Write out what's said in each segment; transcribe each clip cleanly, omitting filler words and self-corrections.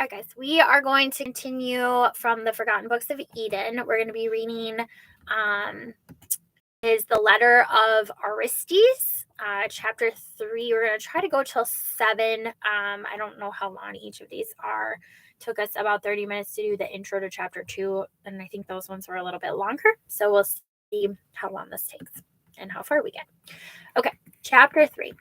All right, guys, we are going to continue from the Forgotten Books of Eden. We're going to be reading is the letter of Aristeas, chapter 3. We're going to try to go till 7. I don't know how long each of these are. Took us about 30 minutes to do the intro to chapter 2, and I think those ones were a little bit longer. So we'll see how long this takes and how far we get. Okay, chapter 3.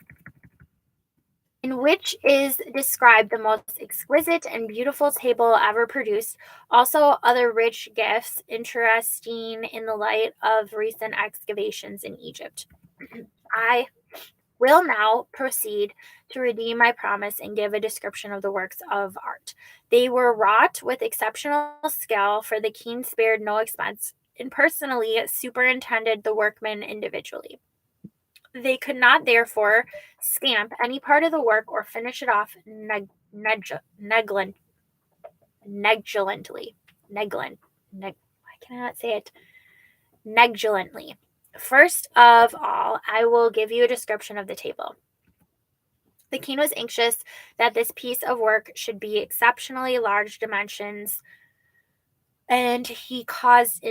In which is described the most exquisite and beautiful table ever produced, also other rich gifts interesting in the light of recent excavations in Egypt. I will now proceed to redeem my promise and give a description of the works of art. They were wrought with exceptional skill, for the king spared no expense and personally superintended the workmen individually. They could not, therefore, scamp any part of the work or finish it off negligently. I cannot say it. Negligently. First of all, I will give you a description of the table. The king was anxious that this piece of work should be exceptionally large dimensions, and he caused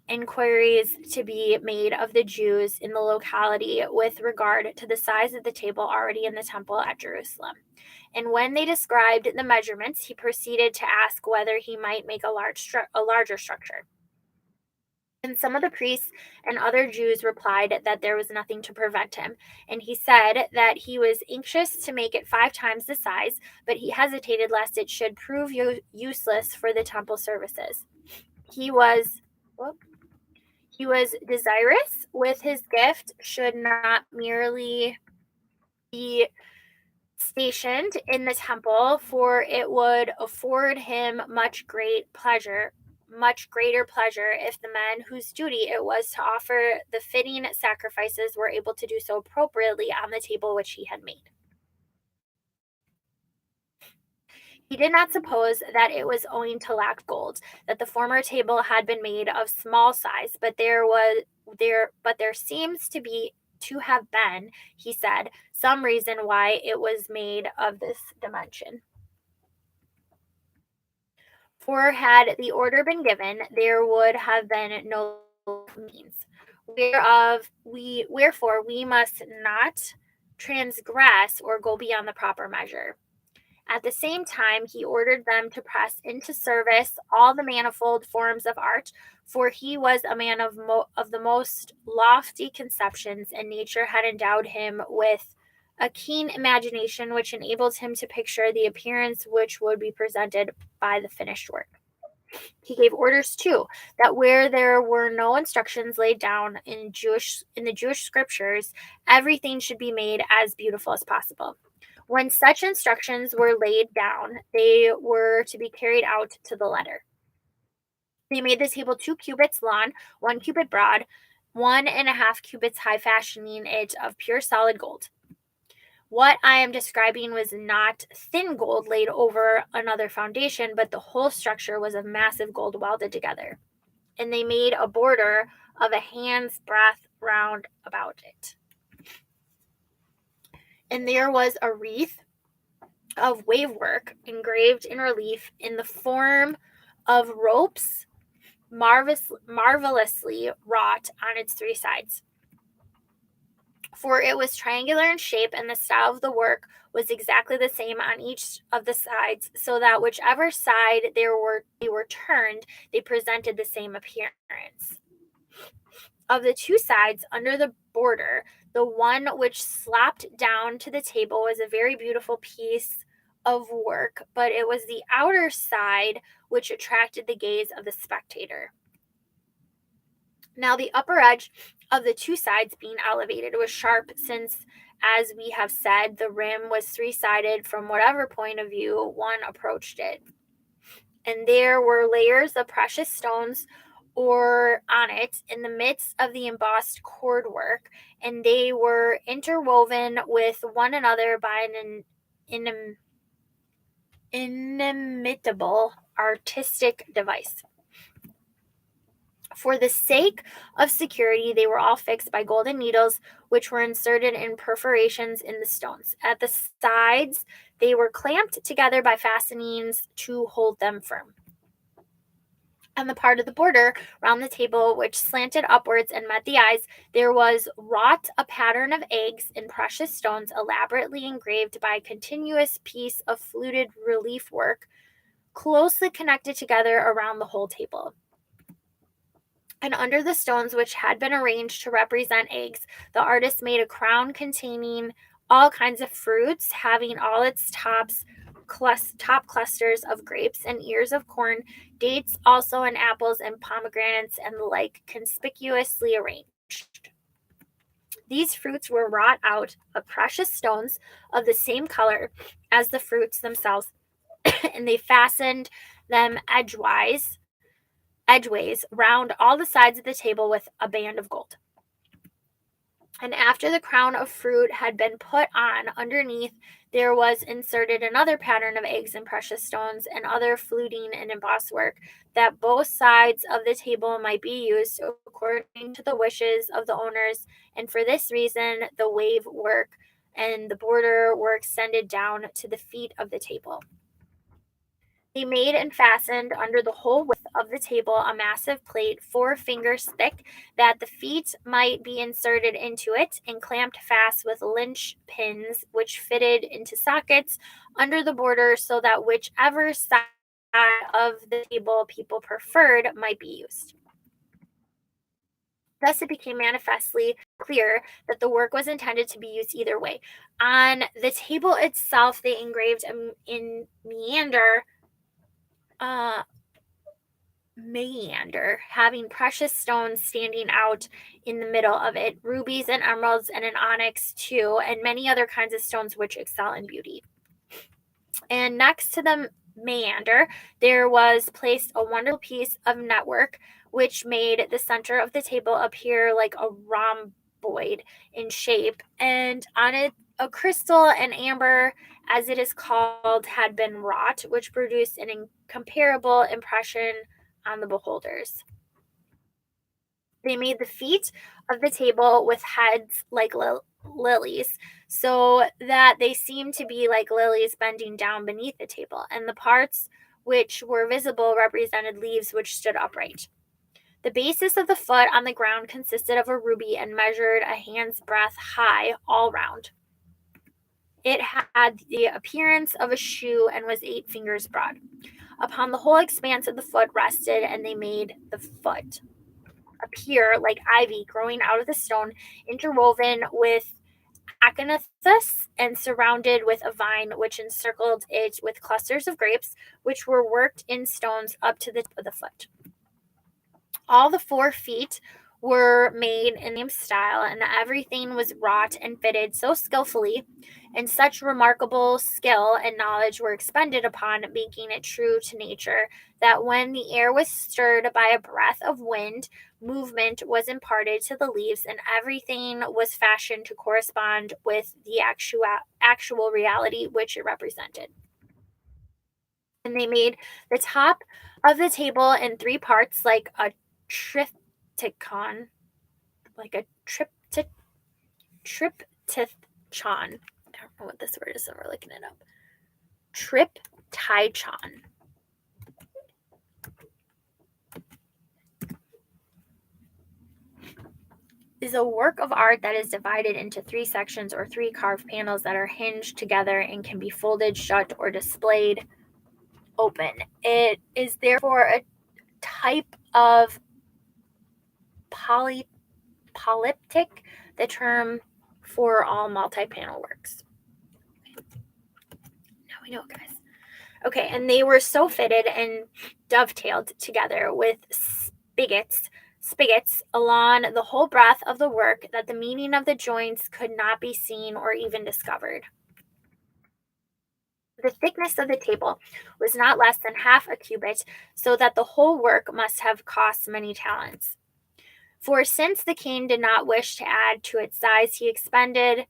inquiries to be made of the Jews in the locality with regard to the size of the table already in the temple at Jerusalem. And when they described the measurements, he proceeded to ask whether he might make a larger structure. And some of the priests and other Jews replied that there was nothing to prevent him. And he said that he was anxious to make it 5 times the size, but he hesitated lest it should prove useless for the temple services. He was desirous with his gift should not merely be stationed in the temple, for it would afford him much greater pleasure if the men whose duty it was to offer the fitting sacrifices were able to do so appropriately on the table which he had made. He did not suppose that it was owing to lack of gold that the former table had been made of small size, but there seems to have been, he said, some reason why it was made of this dimension. For had the order been given, there would have been no means. Wherefore we must not transgress or go beyond the proper measure. At the same time, he ordered them to press into service all the manifold forms of art, for he was a man of the most lofty conceptions, and nature had endowed him with a keen imagination which enabled him to picture the appearance which would be presented by the finished work. He gave orders, too, that where there were no instructions laid down in the Jewish scriptures, everything should be made as beautiful as possible. When such instructions were laid down, they were to be carried out to the letter. They made the table 2 cubits long, 1 cubit broad, 1.5 cubits high, fashioning it of pure solid gold. What I am describing was not thin gold laid over another foundation, but the whole structure was of massive gold welded together. And they made a border of a hand's breadth round about it. And there was a wreath of wave work engraved in relief in the form of ropes, marvelously wrought on its 3 sides. For it was triangular in shape, and the style of the work was exactly the same on each of the sides, so that whichever side they were turned, they presented the same appearance. Of the 2 sides under the border, the one which slapped down to the table was a very beautiful piece of work, but it was the outer side which attracted the gaze of the spectator. Now the upper edge of the 2 sides being elevated was sharp, since, as we have said, the rim was 3-sided from whatever point of view one approached it. And there were layers of precious stones or on it in the midst of the embossed cord work, and they were interwoven with one another by an inimitable artistic device. For the sake of security, they were all fixed by golden needles, which were inserted in perforations in the stones. At the sides, they were clamped together by fastenings to hold them firm. On the part of the border round the table, which slanted upwards and met the eyes, there was wrought a pattern of eggs in precious stones, elaborately engraved by a continuous piece of fluted relief work, closely connected together around the whole table. And under the stones, which had been arranged to represent eggs, the artist made a crown containing all kinds of fruits, having all its top clusters of grapes and ears of corn, dates also, and apples and pomegranates and the like, conspicuously arranged. These fruits were wrought out of precious stones of the same color as the fruits themselves, and they fastened them edgeways round all the sides of the table with a band of gold. And after the crown of fruit had been put on, underneath there was inserted another pattern of eggs and precious stones and other fluting and embossed work, that both sides of the table might be used according to the wishes of the owners. And for this reason, the wave work and the border were extended down to the feet of the table. They made and fastened under the whole width of the table a massive plate 4 fingers thick, that the feet might be inserted into it and clamped fast with lynch pins, which fitted into sockets under the border, so that whichever side of the table people preferred might be used. Thus, it became manifestly clear that the work was intended to be used either way. On the table itself, they engraved in uh, meander, having precious stones standing out in the middle of it, rubies and emeralds and an onyx too, and many other kinds of stones which excel in beauty. And next to the meander, there was placed a wonderful piece of network, which made the center of the table appear like a rhomboid in shape, and on it a crystal and amber, as it is called, had been wrought, which produced an incomparable impression on the beholders. They made the feet of the table with heads like lilies, so that they seemed to be like lilies bending down beneath the table, and the parts which were visible represented leaves which stood upright. The basis of the foot on the ground consisted of a ruby and measured a hand's breadth high all round. It had the appearance of a shoe and was 8 fingers broad. Upon the whole expanse of the foot rested, and they made the foot appear like ivy growing out of the stone, interwoven with acanthasus, and surrounded with a vine which encircled it with clusters of grapes, which were worked in stones up to the tip of the foot. All the 4 feet were made in the same style, and everything was wrought and fitted so skillfully, and such remarkable skill and knowledge were expended upon making it true to nature, that when the air was stirred by a breath of wind, movement was imparted to the leaves, and everything was fashioned to correspond with the actual reality which it represented. And they made the top of the table in 3 parts, like a triptychon, like a triptychon. I don't know what this word is, so we're looking it up. Triptychon. Is a work of art that is divided into 3 sections or 3 carved panels that are hinged together and can be folded shut or displayed open. It is therefore a type of polyptych, the term for all multi-panel works. Now we know, guys. Okay, and they were so fitted and dovetailed together with spigots along the whole breadth of the work, that the meaning of the joints could not be seen or even discovered. The thickness of the table was not less than half a cubit, so that the whole work must have cost many talents. For since the king did not wish to add to its size, he expended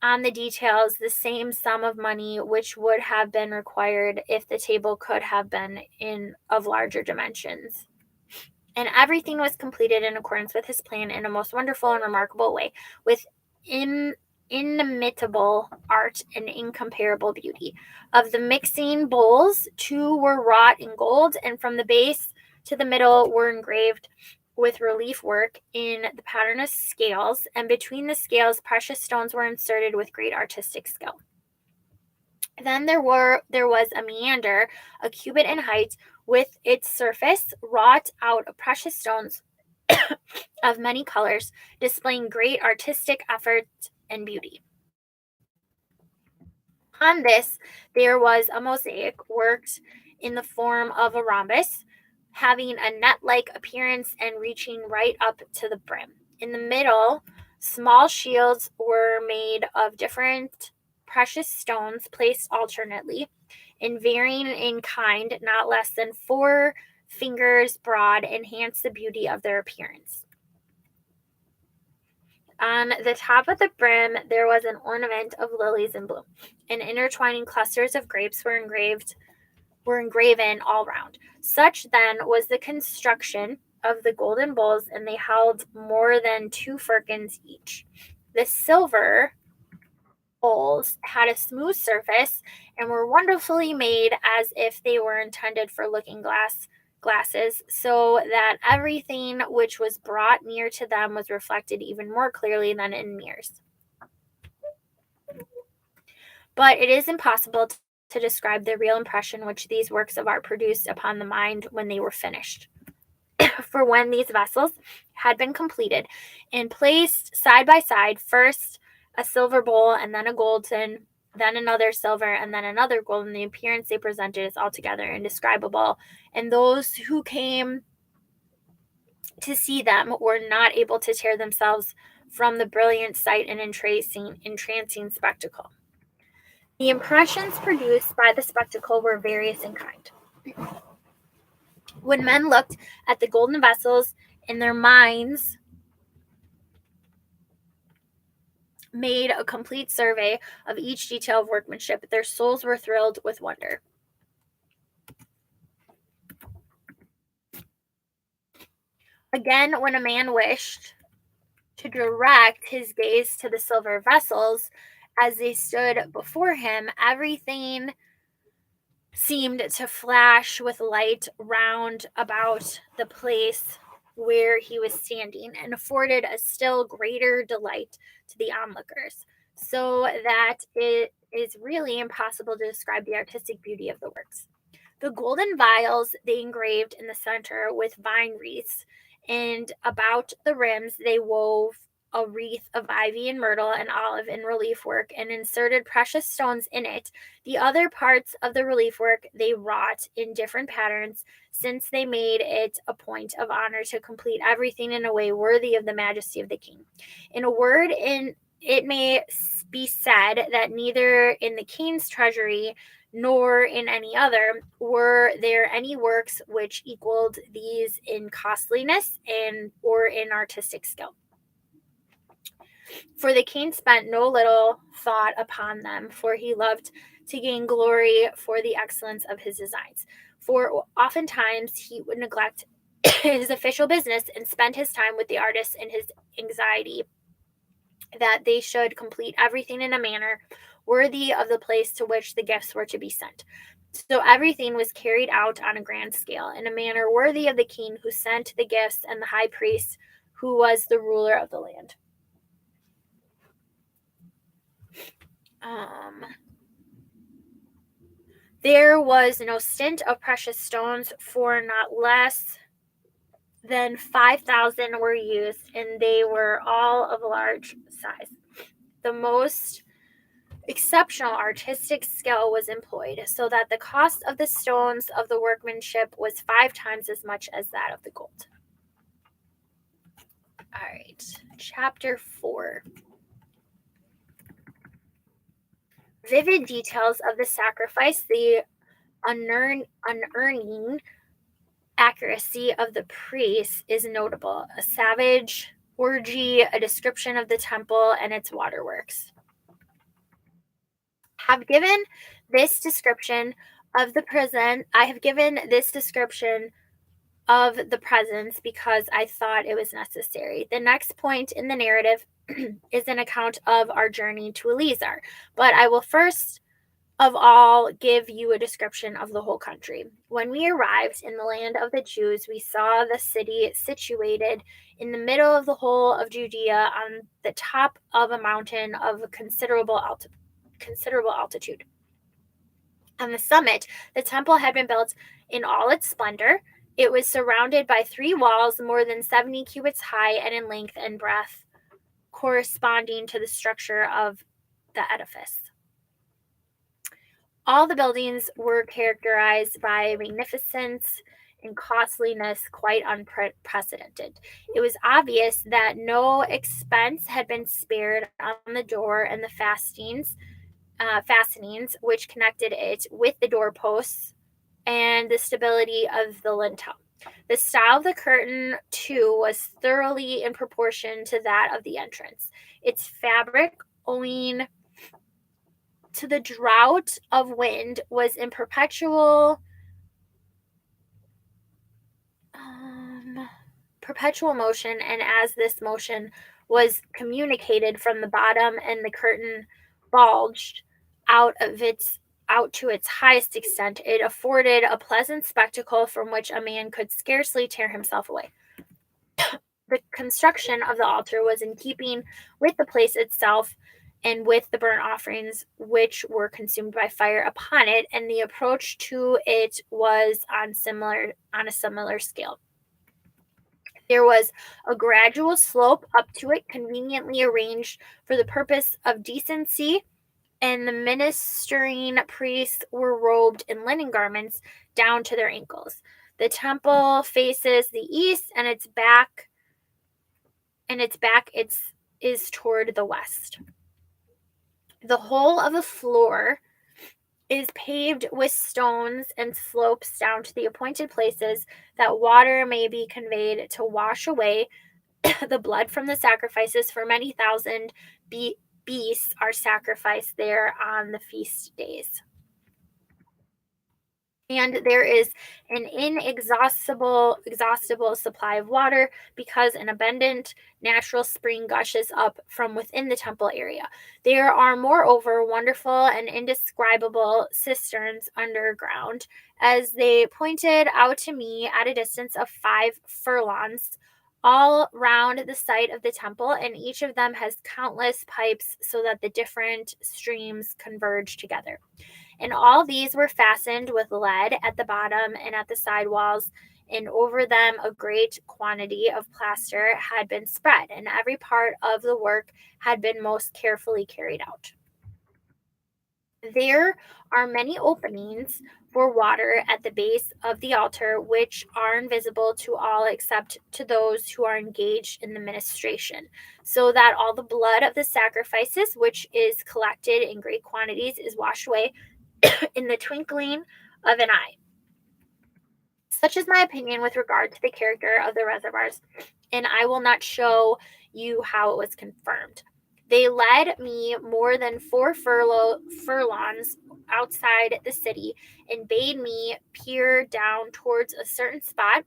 on the details the same sum of money which would have been required if the table could have been of larger dimensions. And everything was completed in accordance with his plan in a most wonderful and remarkable way, with inimitable art and incomparable beauty. Of the mixing bowls, 2 were wrought in gold, and from the base to the middle were engraved with relief work in the pattern of scales, and between the scales precious stones were inserted with great artistic skill. Then there was a meander, a cubit in height, with its surface wrought out of precious stones of many colors, displaying great artistic effort and beauty. On this, there was a mosaic worked in the form of a rhombus, having a net-like appearance and reaching right up to the brim. In the middle, small shields were made of different precious stones placed alternately, and varying in kind, not less than 4 fingers broad, enhanced the beauty of their appearance. On the top of the brim, there was an ornament of lilies in bloom, and intertwining clusters of grapes were engraven all round. Such then was the construction of the golden bowls, and they held more than 2 firkins each. The silver bowls had a smooth surface and were wonderfully made, as if they were intended for looking glasses, so that everything which was brought near to them was reflected even more clearly than in mirrors. But it is impossible to describe the real impression which these works of art produced upon the mind when they were finished. For when these vessels had been completed and placed side by side, first a silver bowl and then a golden, then another silver and then another golden, the appearance they presented is altogether indescribable, and those who came to see them were not able to tear themselves from the brilliant sight and entrancing spectacle. The impressions produced by the spectacle were various in kind. When men looked at the golden vessels, in their minds made a complete survey of each detail of workmanship, their souls were thrilled with wonder. Again, when a man wished to direct his gaze to the silver vessels as they stood before him, everything seemed to flash with light round about the place where he was standing, and afforded a still greater delight to the onlookers, so that it is really impossible to describe the artistic beauty of the works. The golden vials they engraved in the center with vine wreaths, and about the rims they wove a wreath of ivy and myrtle and olive in relief work, and inserted precious stones in it. The other parts of the relief work they wrought in different patterns, since they made it a point of honor to complete everything in a way worthy of the majesty of the king. In a word, it may be said that neither in the king's treasury nor in any other were there any works which equaled these in costliness or in artistic skill. For the king spent no little thought upon them, for he loved to gain glory for the excellence of his designs. For oftentimes he would neglect his official business and spend his time with the artists in his anxiety that they should complete everything in a manner worthy of the place to which the gifts were to be sent. So everything was carried out on a grand scale, in a manner worthy of the king who sent the gifts and the high priest who was the ruler of the land. There was no stint of precious stones, for not less than 5,000 were used, and they were all of large size. The most exceptional artistic skill was employed, so that the cost of the stones of the workmanship was 5 times as much as that of the gold. All right, chapter 4. Vivid details of the sacrifice, the unerring accuracy of the priests is notable. A savage orgy, a description of the temple and its waterworks. I have given this description of the presents because I thought it was necessary. The next point in the narrative is an account of our journey to Eliezer, but I will first of all give you a description of the whole country. When we arrived in the land of the Jews, we saw the city situated in the middle of the whole of Judea on the top of a mountain of considerable altitude. On the summit, the temple had been built in all its splendor. It was surrounded by 3 walls more than 70 cubits high and in length and breadth, corresponding to the structure of the edifice. All the buildings were characterized by magnificence and costliness quite unprecedented. It was obvious that no expense had been spared on the door and the fastenings which connected it with the doorposts and the stability of the lintel. The style of the curtain, too, was thoroughly in proportion to that of the entrance. Its fabric, owing to the drought of wind, was in perpetual motion, and as this motion was communicated from the bottom and the curtain bulged out to its highest extent, it afforded a pleasant spectacle from which a man could scarcely tear himself away. The construction of the altar was in keeping with the place itself and with the burnt offerings which were consumed by fire upon it, and the approach to it was on a similar scale. There was a gradual slope up to it, conveniently arranged for the purpose of decency, and the ministering priests were robed in linen garments down to their ankles. The temple faces the east, and its back is toward the west. The whole of the floor is paved with stones and slopes down to the appointed places that water may be conveyed to wash away the blood from the sacrifices, for many thousand beasts are sacrificed there on the feast days. And there is an inexhaustible supply of water, because an abundant natural spring gushes up from within the temple area. There are, moreover, wonderful and indescribable cisterns underground, as they pointed out to me at a distance of 5 furlongs, all round the site of the temple, and each of them has countless pipes, so that the different streams converge together. And all these were fastened with lead at the bottom and at the side walls, and over them a great quantity of plaster had been spread, and every part of the work had been most carefully carried out. There are many openings for water at the base of the altar, which are invisible to all except to those who are engaged in the ministration, so that all the blood of the sacrifices, which is collected in great quantities, is washed away in the twinkling of an eye. Such is my opinion with regard to the character of the reservoirs, and I will not show you how it was confirmed. They led me more than 4 furlongs outside the city, and bade me peer down towards a certain spot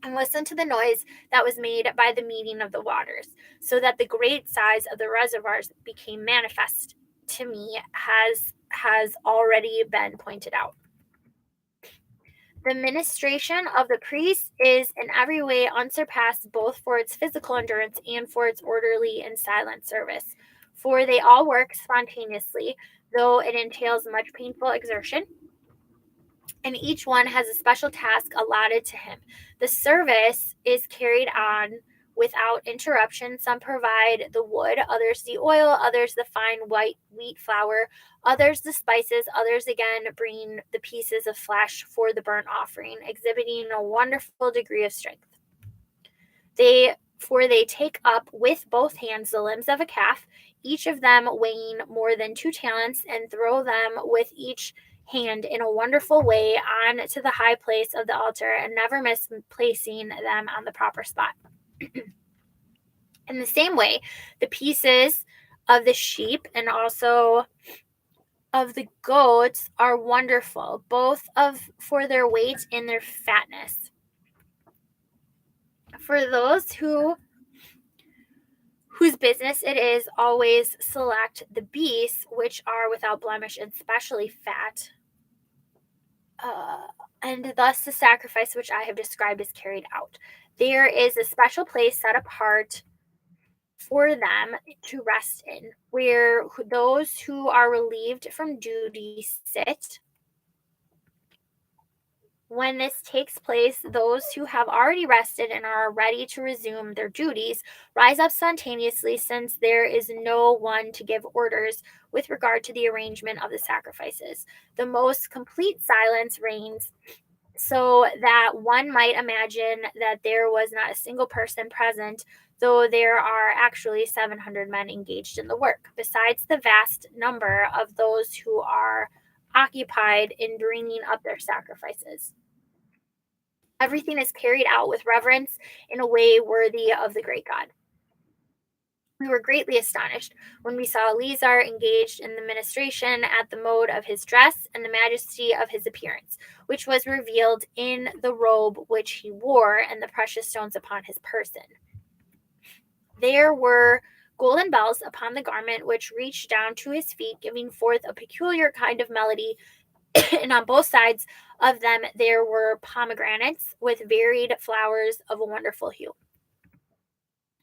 and listen to the noise that was made by the meeting of the waters, so that the great size of the reservoirs became manifest to me, has already been pointed out. The ministration of the priests is in every way unsurpassed, both for its physical endurance and for its orderly and silent service. For they all work spontaneously, though it entails much painful exertion, and each one has a special task allotted to him. The service is carried on without interruption. Some provide the wood, others the oil, others the fine white wheat flour, others the spices, others again bring the pieces of flesh for the burnt offering, exhibiting a wonderful degree of strength. They take up with both hands the limbs of a calf, each of them weighing more than 2 talents, and throw them with each hand in a wonderful way on to the high place of the altar, and never misplacing them on the proper spot. In the same way, the pieces of the sheep and also of the goats are wonderful, both for their weight and their fatness. For those whose business it is always select the beasts which are without blemish and specially fat, and thus the sacrifice which I have described is carried out. There is a special place set apart for them to rest in, where those who are relieved from duty sit. When this takes place, those who have already rested and are ready to resume their duties rise up spontaneously, since there is no one to give orders with regard to the arrangement of the sacrifices. The most complete silence reigns, so that one might imagine that there was not a single person present, though there are actually 700 men engaged in the work, besides the vast number of those who are occupied in bringing up their sacrifices. Everything is carried out with reverence in a way worthy of the great God. We were greatly astonished when we saw Eleazar engaged in the ministration at the mode of his dress and the majesty of his appearance, which was revealed in the robe which he wore and the precious stones upon his person. There were golden bells upon the garment which reached down to his feet, giving forth a peculiar kind of melody, and on both sides of them there were pomegranates with varied flowers of a wonderful hue.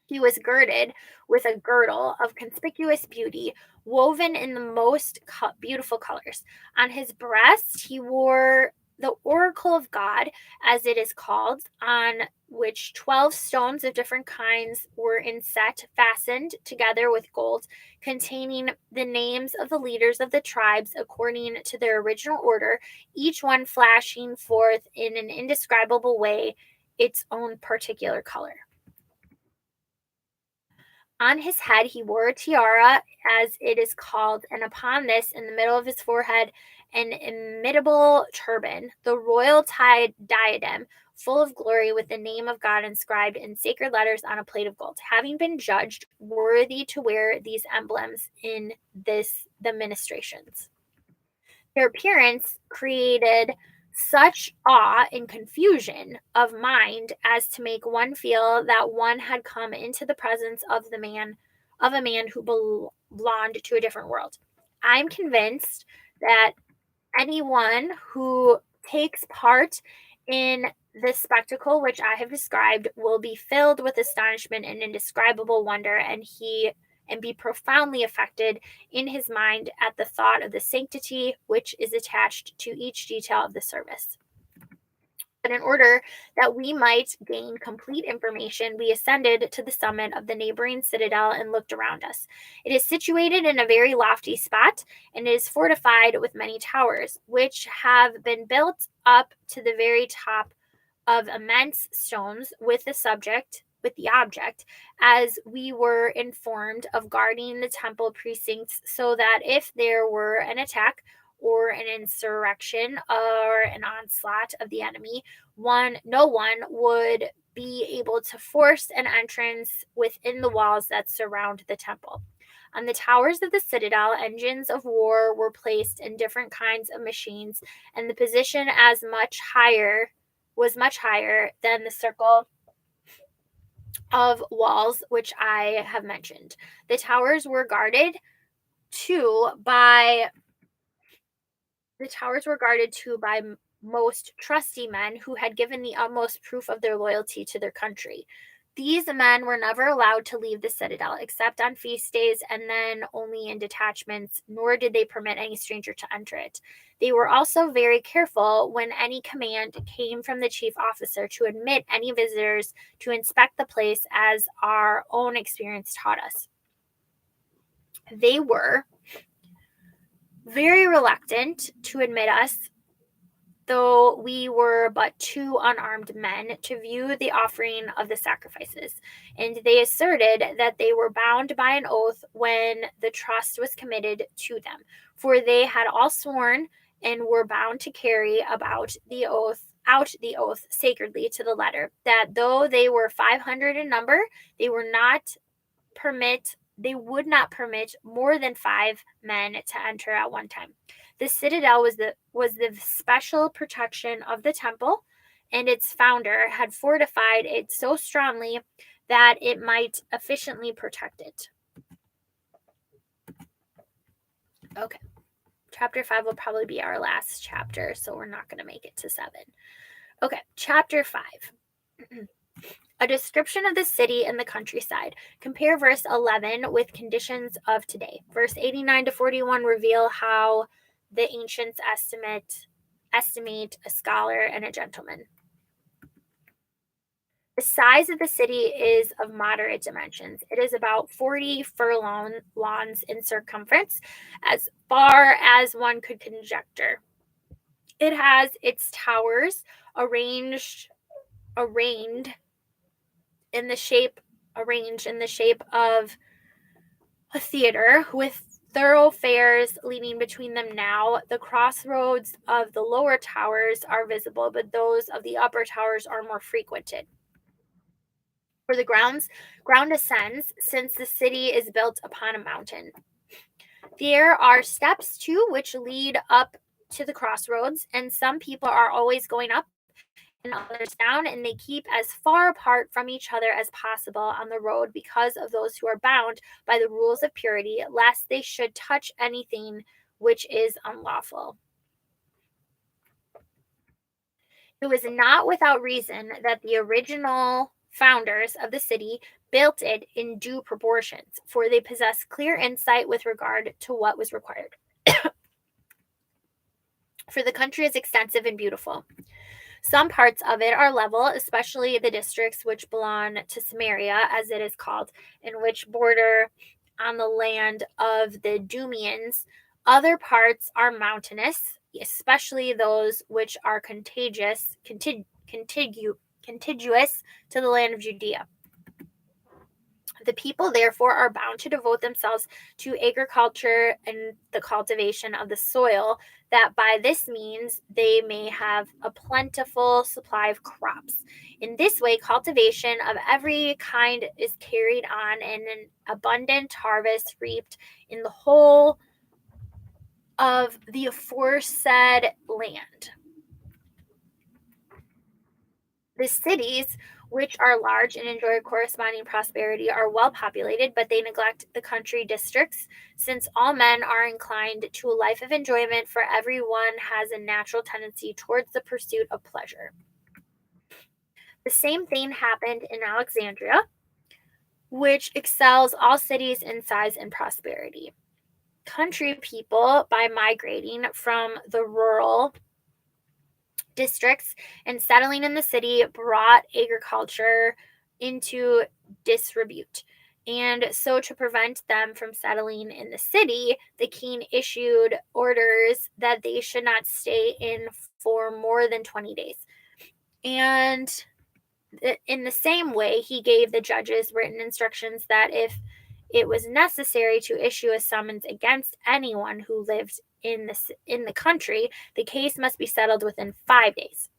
He was girded with a girdle of conspicuous beauty, woven in the most beautiful colors. On his breast he wore the oracle of God, as it is called, on which 12 stones of different kinds were inset, fastened together with gold, containing the names of the leaders of the tribes according to their original order, each one flashing forth in an indescribable way its own particular color. On his head he wore a tiara, as it is called, and upon this, in the middle of his forehead, an imitable turban, the royal diadem, full of glory, with the name of God inscribed in sacred letters on a plate of gold, having been judged worthy to wear these emblems in the ministrations. Their appearance created such awe and confusion of mind as to make one feel that one had come into the presence of a man who belonged to a different world. I'm convinced that anyone who takes part in this spectacle which I have described will be filled with astonishment and indescribable wonder, and be profoundly affected in his mind at the thought of the sanctity which is attached to each detail of the service. But in order that we might gain complete information, we ascended to the summit of the neighboring citadel and looked around us. It is situated in a very lofty spot, and it is fortified with many towers, which have been built up to the very top of immense stones, with the object, as we were informed, of guarding the temple precincts, so that if there were an attack or an insurrection or an onslaught of the enemy, no one would be able to force an entrance within the walls that surround the temple. On the towers of the citadel, engines of war were placed in different kinds of machines, and the position was much higher than the circle of walls which I have mentioned. The towers were guarded too by most trusty men who had given the utmost proof of their loyalty to their country. These men were never allowed to leave the citadel except on feast days, and then only in detachments, nor did they permit any stranger to enter it. They were also very careful, when any command came from the chief officer, to admit any visitors to inspect the place, as our own experience taught us. They were very reluctant to admit us, though we were but two unarmed men, to view the offering of the sacrifices, and they asserted that they were bound by an oath when the trust was committed to them, for they had all sworn and were bound to carry out the oath sacredly to the letter, that though they were 500 in number, they would not permit more than 5 men to enter at one time. The citadel was the special protection of the temple, and its founder had fortified it so strongly that it might efficiently protect it. Okay. Chapter 5 will probably be our last chapter, so we're not going to make it to 7. Okay, chapter 5. A description of the city and the countryside. Compare verse 11 with conditions of today. Verse 89 to 41 reveal how the ancients estimate a scholar and a gentleman. The size of the city is of moderate dimensions. It is about 40 furlongs in circumference, as far as one could conjecture. It has its towers arranged in the shape of a theater, with thoroughfares leading between them. Now the crossroads of the lower towers are visible, but those of the upper towers are more frequented. For the ground ascends, since the city is built upon a mountain. There are steps too which lead up to the crossroads, and some people are always going up and others down, and they keep as far apart from each other as possible on the road because of those who are bound by the rules of purity, lest they should touch anything which is unlawful. It was not without reason that the original founders of the city built it in due proportions, for they possess clear insight with regard to what was required. For the country is extensive and beautiful. Some parts of it are level, especially the districts which belong to Samaria, as it is called, and which border on the land of the Dumeans. Other parts are mountainous, especially those which are contiguous to the land of Judea. The people, therefore, are bound to devote themselves to agriculture and the cultivation of the soil, that by this means they may have a plentiful supply of crops. In this way, cultivation of every kind is carried on, and an abundant harvest reaped in the whole of the aforesaid land. The cities, which are large and enjoy corresponding prosperity, are well populated, but they neglect the country districts, since all men are inclined to a life of enjoyment, for everyone has a natural tendency towards the pursuit of pleasure. The same thing happened in Alexandria, which excels all cities in size and prosperity. Country people, by migrating from the rural districts and settling in the city, brought agriculture into disrepute. And so, to prevent them from settling in the city, the king issued orders that they should not stay in for more than 20 days. And in the same way, he gave the judges written instructions that if it was necessary to issue a summons against anyone who lived in the country, the case must be settled within 5 days.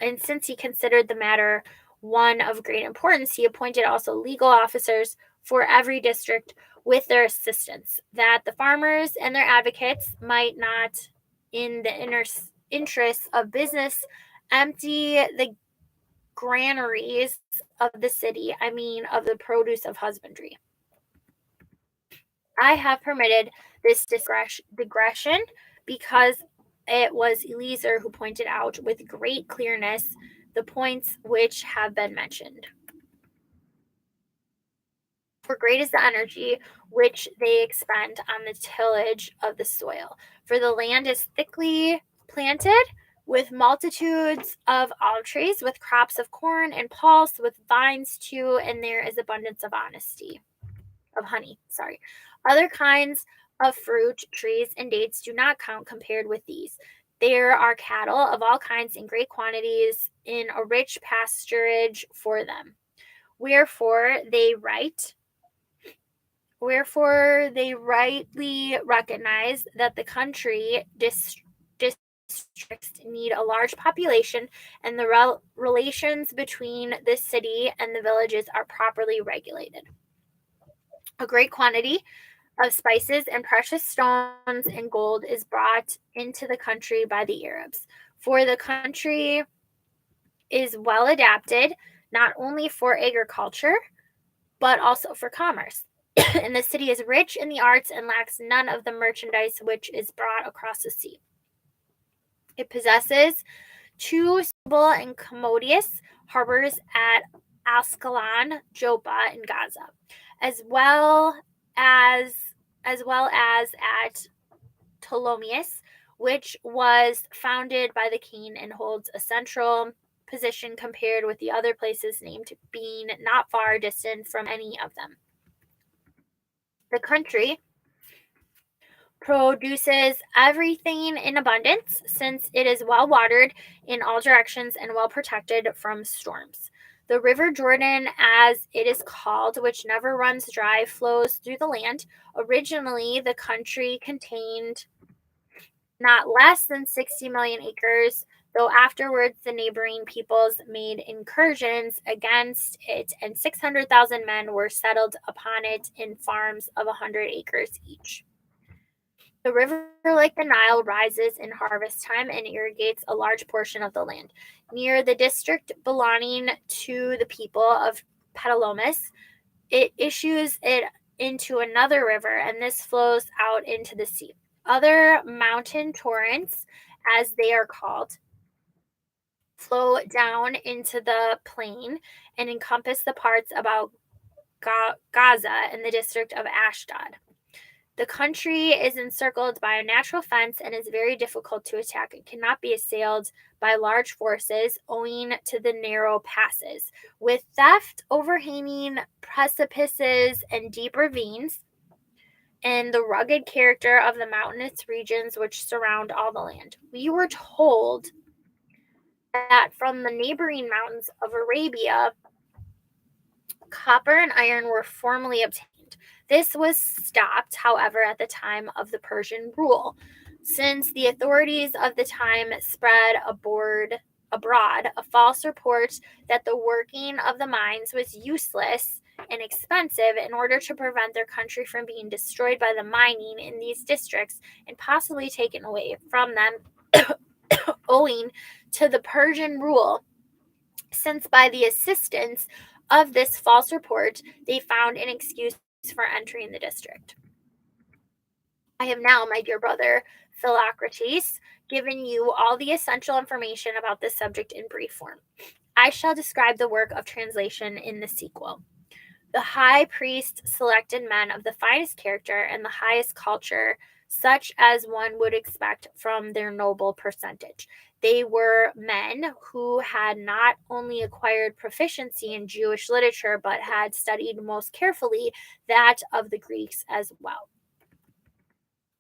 And since he considered the matter one of great importance, he appointed also legal officers for every district with their assistants, that the farmers and their advocates might not, in the interests of business, empty the granaries of the city, of the produce of husbandry. I have permitted this digression because it was Eliezer who pointed out with great clearness the points which have been mentioned. For great is the energy which they expend on the tillage of the soil. For the land is thickly planted with multitudes of olive trees, with crops of corn and pulse, with vines too, and there is abundance of honey. Other kinds of fruit trees and dates do not count compared with these. There are cattle of all kinds in great quantities, in a rich pasturage for them. Wherefore they rightly recognize that the country districts need a large population, and the relations between the city and the villages are properly regulated. A great quantity of spices and precious stones and gold is brought into the country by the Arabs. For the country is well adapted not only for agriculture, but also for commerce. And the city is rich in the arts and lacks none of the merchandise which is brought across the sea. It possesses two suitable and commodious harbors at Ascalon, Joppa, and Gaza, as well as at Ptolemais, which was founded by the king and holds a central position compared with the other places named, being not far distant from any of them. The country produces everything in abundance since it is well watered in all directions and well protected from storms. The river Jordan, as it is called, which never runs dry, flows through the land. Originally, the country contained not less than 60 million acres, though afterwards the neighboring peoples made incursions against it, and 600,000 men were settled upon it in farms of 100 acres each. The river, like the Nile, rises in harvest time and irrigates a large portion of the land. Near the district belonging to the people of Ptolemais, it issues it into another river, and this flows out into the sea. Other mountain torrents, as they are called, flow down into the plain and encompass the parts about Gaza and the district of Ashdod. The country is encircled by a natural fence and is very difficult to attack. It cannot be assailed by large forces owing to the narrow passes, with theft, overhanging precipices, and deep ravines, and the rugged character of the mountainous regions which surround all the land. We were told that from the neighboring mountains of Arabia, copper and iron were formerly obtained. This was stopped, however, at the time of the Persian rule, since the authorities of the time spread abroad a false report that the working of the mines was useless and expensive in order to prevent their country from being destroyed by the mining in these districts and possibly taken away from them owing to the Persian rule, since by the assistance of this false report they found an excuse for entering the district. I have now, my dear brother Philocrates, given you all the essential information about this subject in brief form. I shall describe the work of translation in the sequel. The high priest selected men of the finest character and the highest culture, such as one would expect from their noble percentage. They were men who had not only acquired proficiency in Jewish literature, but had studied most carefully that of the Greeks as well.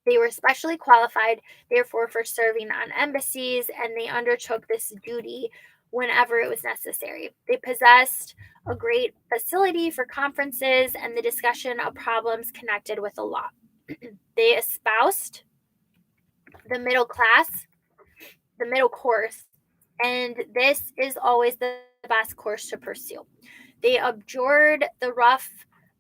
They were specially qualified, therefore, for serving on embassies, and they undertook this duty whenever it was necessary. They possessed a great facility for conferences and the discussion of problems connected with the law. They espoused the middle class, the middle course, and this is always the best course to pursue. They abjured the rough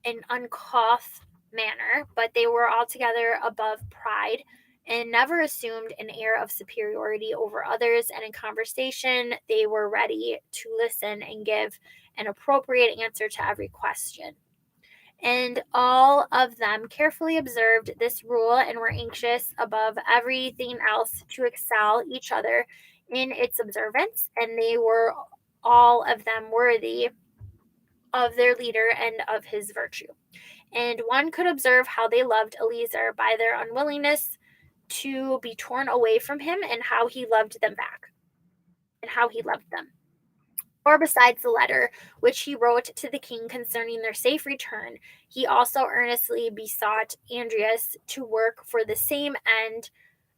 and uncouth manner, but they were altogether above pride and never assumed an air of superiority over others. And in conversation, they were ready to listen and give an appropriate answer to every question. And all of them carefully observed this rule and were anxious above everything else to excel each other in its observance. And they were all of them worthy of their leader and of his virtue. And one could observe how they loved Eliezer by their unwillingness to be torn away from him, and how he loved them back, and how he loved them. Or besides the letter which he wrote to the king concerning their safe return, he also earnestly besought Andreas to work for the same end,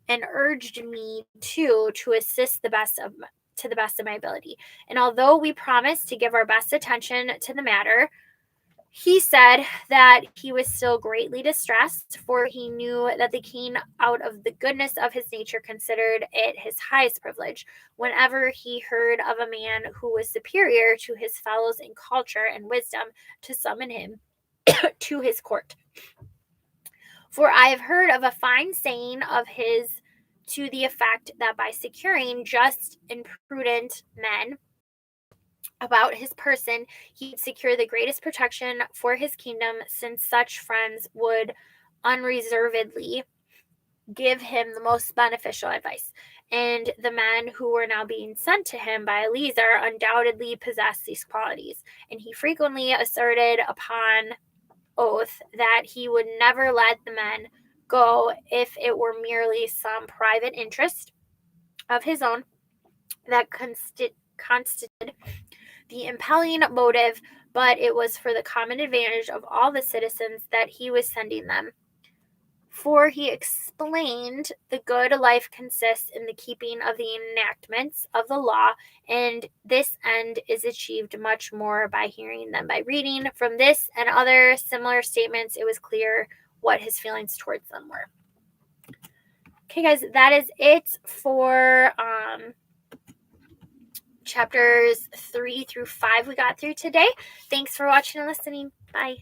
and urged me too to assist to the best of my ability. And although we promised to give our best attention to the matter, he said that he was still greatly distressed, for he knew that the king, out of the goodness of his nature, considered it his highest privilege, whenever he heard of a man who was superior to his fellows in culture and wisdom, to summon him to his court. For I have heard of a fine saying of his to the effect that by securing just and prudent men about his person, he would secure the greatest protection for his kingdom, since such friends would unreservedly give him the most beneficial advice. And the men who were now being sent to him by Eleazar undoubtedly possessed these qualities. And he frequently asserted upon oath that he would never let the men go if it were merely some private interest of his own that constituted the impelling motive, but it was for the common advantage of all the citizens that he was sending them. For he explained, the good life consists in the keeping of the enactments of the law, and this end is achieved much more by hearing than by reading. From this and other similar statements, it was clear what his feelings towards them were. Okay, guys, that is it for chapters 3 through 5 we got through today. Thanks for watching and listening. Bye.